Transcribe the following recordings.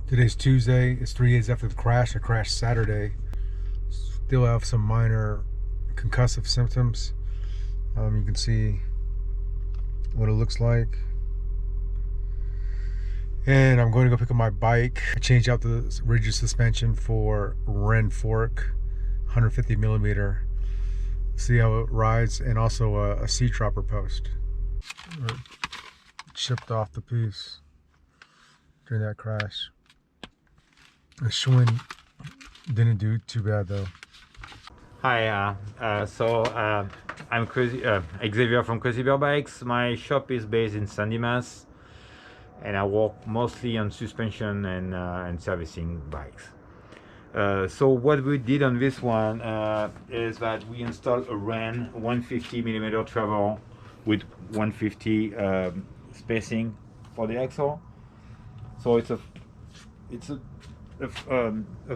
Today's Tuesday. It's 3 days after the crash. I crashed Saturday. Still have some minor concussive symptoms. You can see what it looks like. And I'm going to go pick up my bike. I changed out the rigid suspension for Wren Fork 150 millimeter. See how it rides, and also a sea dropper post. It chipped off the piece during that crash. The Schwinn didn't do too bad though. Hi, I'm Xavier from Crazy Bear Bikes. My shop is based in Sandy, Mass, and I work mostly on suspension and servicing bikes. So what we did on this one is that we installed a Wren 150mm travel with 150 spacing for the axle. So it's a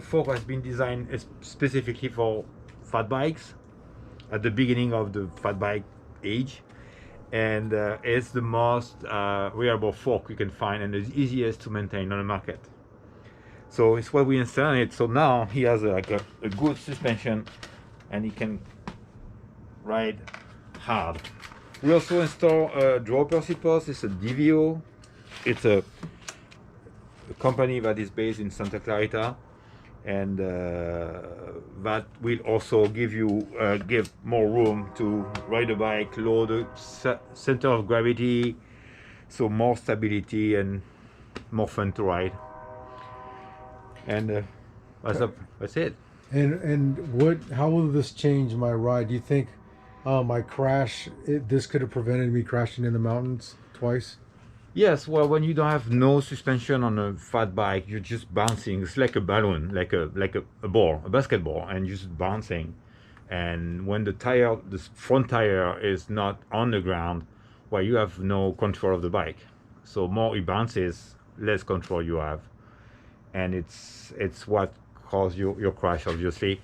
fork has been designed specifically for fat bikes at the beginning of the fat bike age, and it's the most reliable fork you can find and the easiest to maintain on the market. So it's what we installed it. So now he has a good suspension and he can ride hard. We also install a dropper seat post. It's a DVO. It's a company that is based in Santa Clarita, and that will also give more room to ride a bike, lower the center of gravity, so more stability and more fun to ride. And that's it. And how will this change my ride? Do you think my crash, this could have prevented me crashing in the mountains twice? Yes, well, when you don't have no suspension on a fat bike, you're just bouncing. It's like a balloon, like a ball, a basketball, and you're just bouncing. And when the front tire is not on the ground, well, you have no control of the bike. So more it bounces, less control you have, and it's what caused your crash, obviously,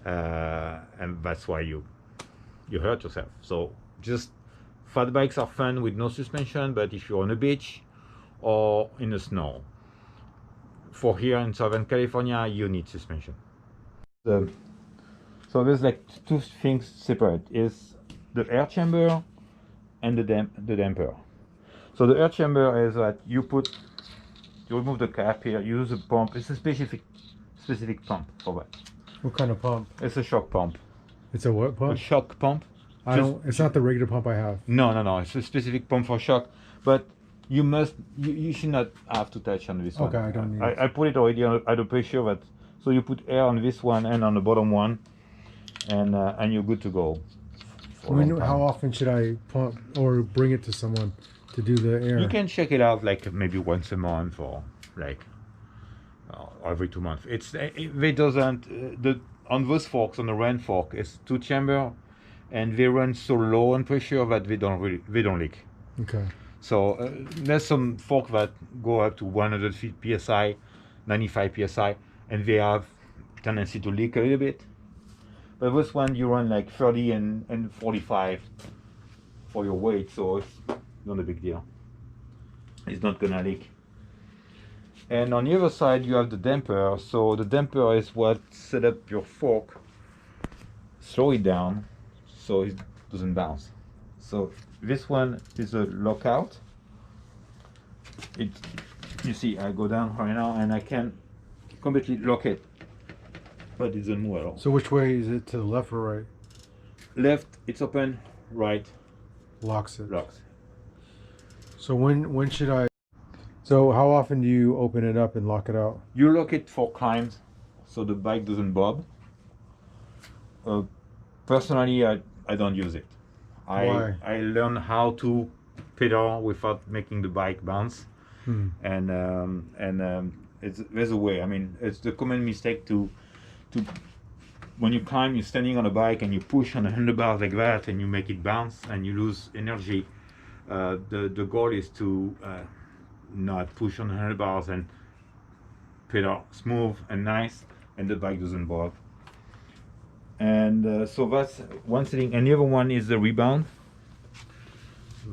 and that's why you hurt yourself. So just fat bikes are fun with no suspension, but if you're on a beach or in the snow, for here in Southern California, you need suspension. So there's like two things separate: is the air chamber and the damper. So the air chamber is that you remove the cap here, you use a pump. It's a specific pump for that. What kind of pump? It's a shock pump. It's a what pump? A shock pump. It's not the regular pump I have. No. It's a specific pump for shock, but you should not have to touch on this one. Okay, I don't need it. I put it already at the pressure, but so you put air on this one and on the bottom one, and you're good to go. How often should I pump or bring it to someone to do the air? You can check it out like maybe once a month or like every 2 months. They doesn't on those forks, on the Wren fork, it's 2 chamber, and they run so low on pressure that they don't leak. Okay. So there's some fork that go up to 100 psi, 95 psi, and they have tendency to leak a little bit. But this one you run like 30 and 45 for your weight, so it's not a big deal. It's not gonna leak. And on the other side you have the damper. So the damper is what set up your fork, slow it down so it doesn't bounce. So this one is a lockout. You see, I go down right now and I can completely lock it, but it doesn't move at all. So which way is it, to the left or right? Left, it's open. Right, locks it. locks. So when should I? So how often do you open it up and lock it out? You lock it for climbs, so the bike doesn't bob. Personally, I don't use it. Why? I learned how to pedal without making the bike bounce, and there's a way. I mean, it's the common mistake to when you climb, you're standing on a bike and you push on the handlebars like that, and you make it bounce and you lose energy. The goal is to not push on the handlebars and pedal smooth and nice, and the bike doesn't bob. And so that's one setting, and the other one is the rebound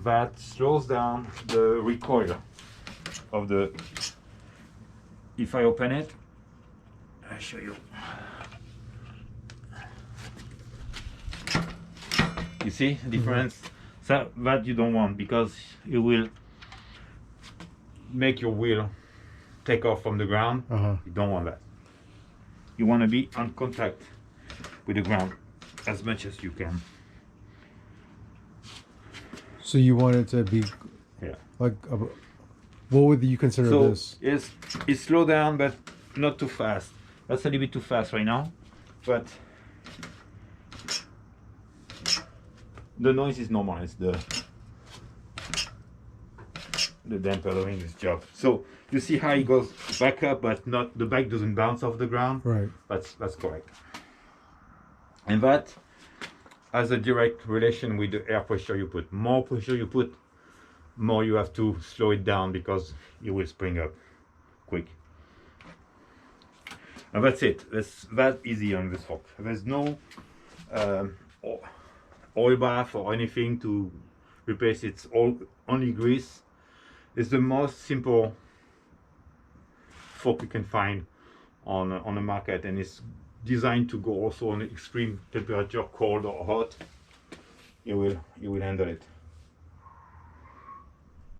that slows down the recoil of the if I open it, I'll show you. You see the difference? So that you don't want, because it will make your wheel take off from the ground. You don't want that. You want to be on contact with the ground as much as you can. So you want it to be like what would you consider this? It's slow down, but not too fast. That's a little bit too fast right now, but the noise is normal. It's the damper doing its job. So you see how it goes back up, but not the bike doesn't bounce off the ground. Right. That's correct. And that has a direct relation with the air pressure you put. More pressure you put, more you have to slow it down, because it will spring up quick. And that's it. That's that easy on this fork. There's no oil bath or anything to replace it. It's only grease. It's the most simple fork you can find on the market, and it's designed to go also on extreme temperature, cold or hot. You will handle it.